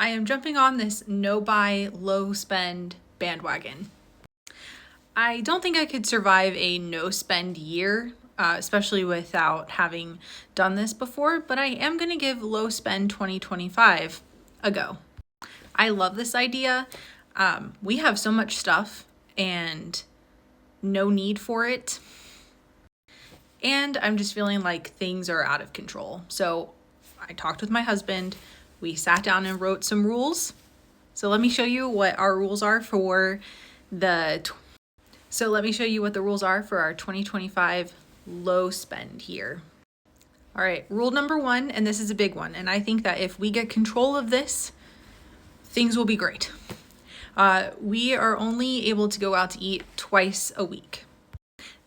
I am jumping on this no buy, low spend bandwagon. I don't think I could survive a no spend year, especially without having done this before, but I am going to give low spend 2025 a go. I love this idea. We have so much stuff and no need for it. And I'm just feeling like things are out of control. So I talked with my husband. We sat down and wrote some rules. So let me show you what our rules are for the rules are for our 2025 low spend year. All right, rule number 1, and this is a big one, and I think that if we get control of this, things will be great. We are only able to go out to eat twice a week.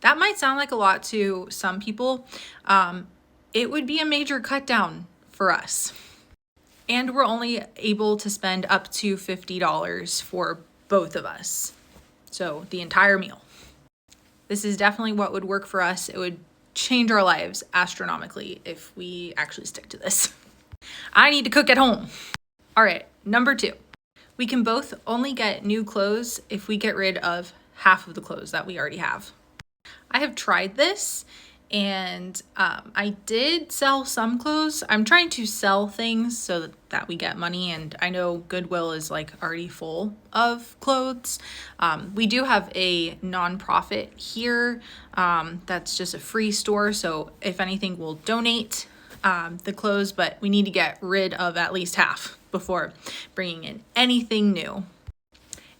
That might sound like a lot to some people. It would be a major cut down for us. And we're only able to spend up to $50 for both of us. So the entire meal. This is definitely what would work for us. It would change our lives astronomically if we actually stick to this. I need to cook at home. All right, number 2. We can both only get new clothes if we get rid of half of the clothes that we already have. I have tried this and I did sell some clothes. I'm trying to sell things so that we get money, and I know Goodwill is like already full of clothes. We do have a nonprofit here that's just a free store, so if anything, we'll donate the clothes, but we need to get rid of at least half before bringing in anything new.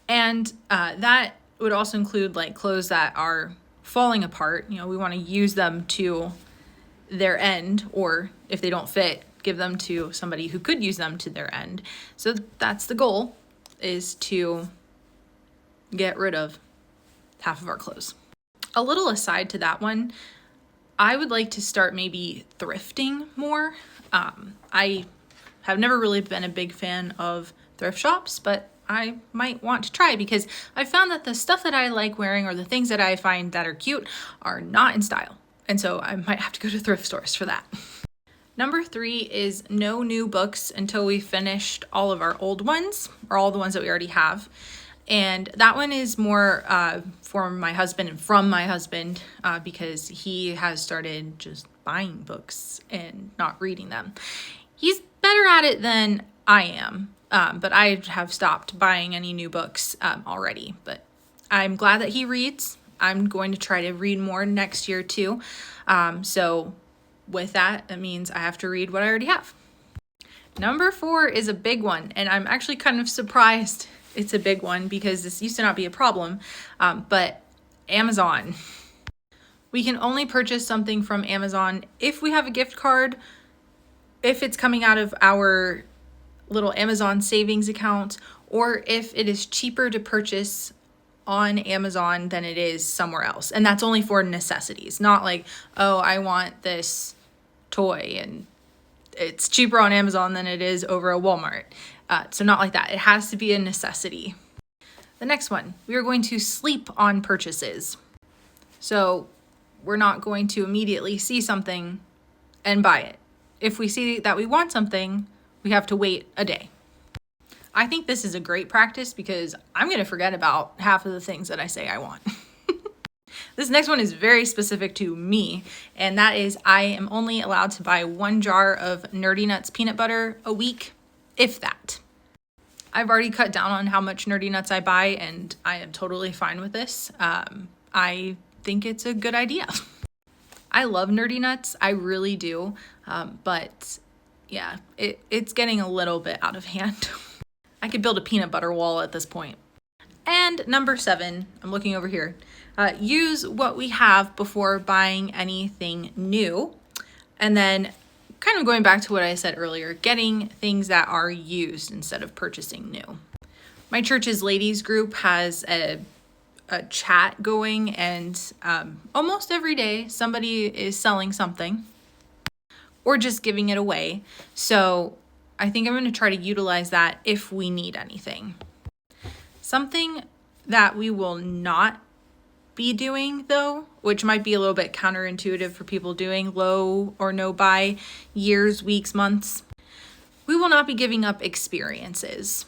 And that would also include like clothes that are falling apart. You know, we want to use them to their end, or if they don't fit, give them to somebody who could use them to their end. So that's the goal, is to get rid of half of our clothes. A little aside to that one, I would like to start maybe thrifting more. I have never really been a big fan of thrift shops, but I might want to try because I found that the stuff that I like wearing or the things that I find that are cute are not in style. And so I might have to go to thrift stores for that. Number 3 is no new books until we finished all of our old ones, or all the ones that we already have. And that one is more for my husband and from my husband because he has started just buying books and not reading them. He's better at it than I am. But I have stopped buying any new books already. But I'm glad that he reads. I'm going to try to read more next year too. So with that, it means I have to read what I already have. Number 4 is a big one. And I'm actually kind of surprised it's a big one because this used to not be a problem. But Amazon. We can only purchase something from Amazon if we have a gift card, if it's coming out of our little Amazon savings account, or if it is cheaper to purchase on Amazon than it is somewhere else. And that's only for necessities, not like, oh, I want this toy and it's cheaper on Amazon than it is over at Walmart. So not like that. It has to be a necessity. The next one, we are going to sleep on purchases. So we're not going to immediately see something and buy it. If we see that we want something, we have to wait a day. I think this is a great practice because I'm going to forget about half of the things that I say I want. This next one is very specific to me, and that is I am only allowed to buy 1 jar of Nerdy Nuts peanut butter a week, if that. I've already cut down on how much Nerdy Nuts I buy, and I am totally fine with this. I think it's a good idea. I love Nerdy Nuts, I really do, but yeah, it's getting a little bit out of hand. I could build a peanut butter wall at this point. And number 7, I'm looking over here. Use what we have before buying anything new. And then kind of going back to what I said earlier, getting things that are used instead of purchasing new. My church's ladies group has a chat going, and almost every day somebody is selling something or just giving it away. So I think I'm going to try to utilize that if we need anything. Something that we will not be doing though, which might be a little bit counterintuitive for people doing low or no buy years, weeks, months. we will not be giving up experiences.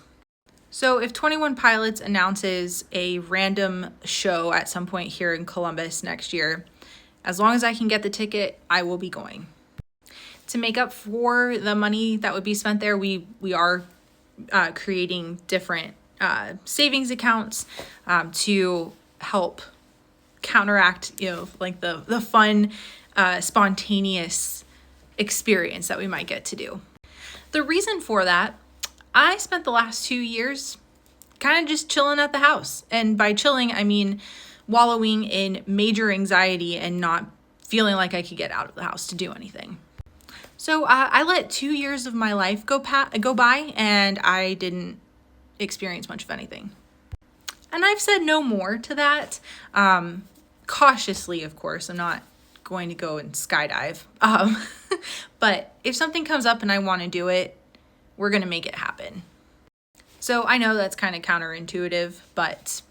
So if 21 Pilots announces a random show at some point here in Columbus next year, as long as I can get the ticket, I will be going. To make up for the money that would be spent there, we are creating different savings accounts to help counteract, like the fun, spontaneous experience that we might get to do. The reason for that, I spent the last 2 years kind of just chilling at the house. And by chilling, I mean wallowing in major anxiety and not feeling like I could get out of the house to do anything. So I let 2 years of my life go by, and I didn't experience much of anything. And I've said no more to that, cautiously, of course. I'm not going to go and skydive. But if something comes up and I want to do it, we're going to make it happen. So I know that's kind of counterintuitive, but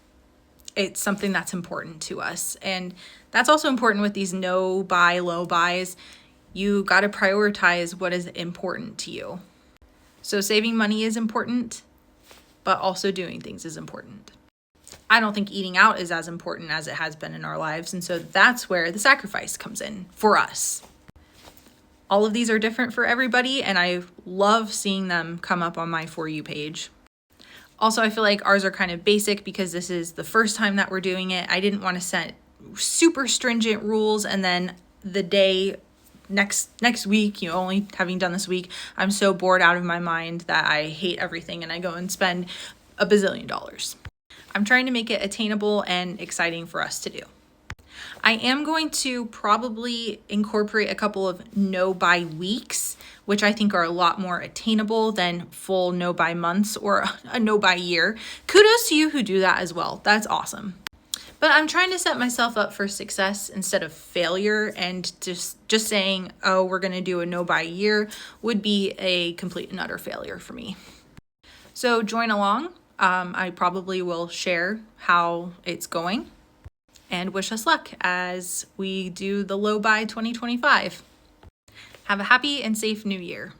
it's something that's important to us. And that's also important with these no buy, low buys. You got to prioritize what is important to you. So saving money is important, but also doing things is important. I don't think eating out is as important as it has been in our lives. And so that's where the sacrifice comes in for us. All of these are different for everybody, and I love seeing them come up on my For You page. Also, I feel like ours are kind of basic because this is the first time that we're doing it. I didn't want to set super stringent rules and then the day next week, only having done this week, I'm so bored out of my mind that I hate everything and I go and spend $1 bazillion. I'm trying to make it attainable and exciting for us to do. I am going to probably incorporate a couple of no-buy weeks, which I think are a lot more attainable than full no-buy months or a no-buy year. Kudos to you who do that as well. That's awesome. But I'm trying to set myself up for success instead of failure, and just saying, oh, we're going to do a no-buy year would be a complete and utter failure for me. So join along. I probably will share how it's going. And wish us luck as we do the Low Buy 2025. Have a happy and safe new year.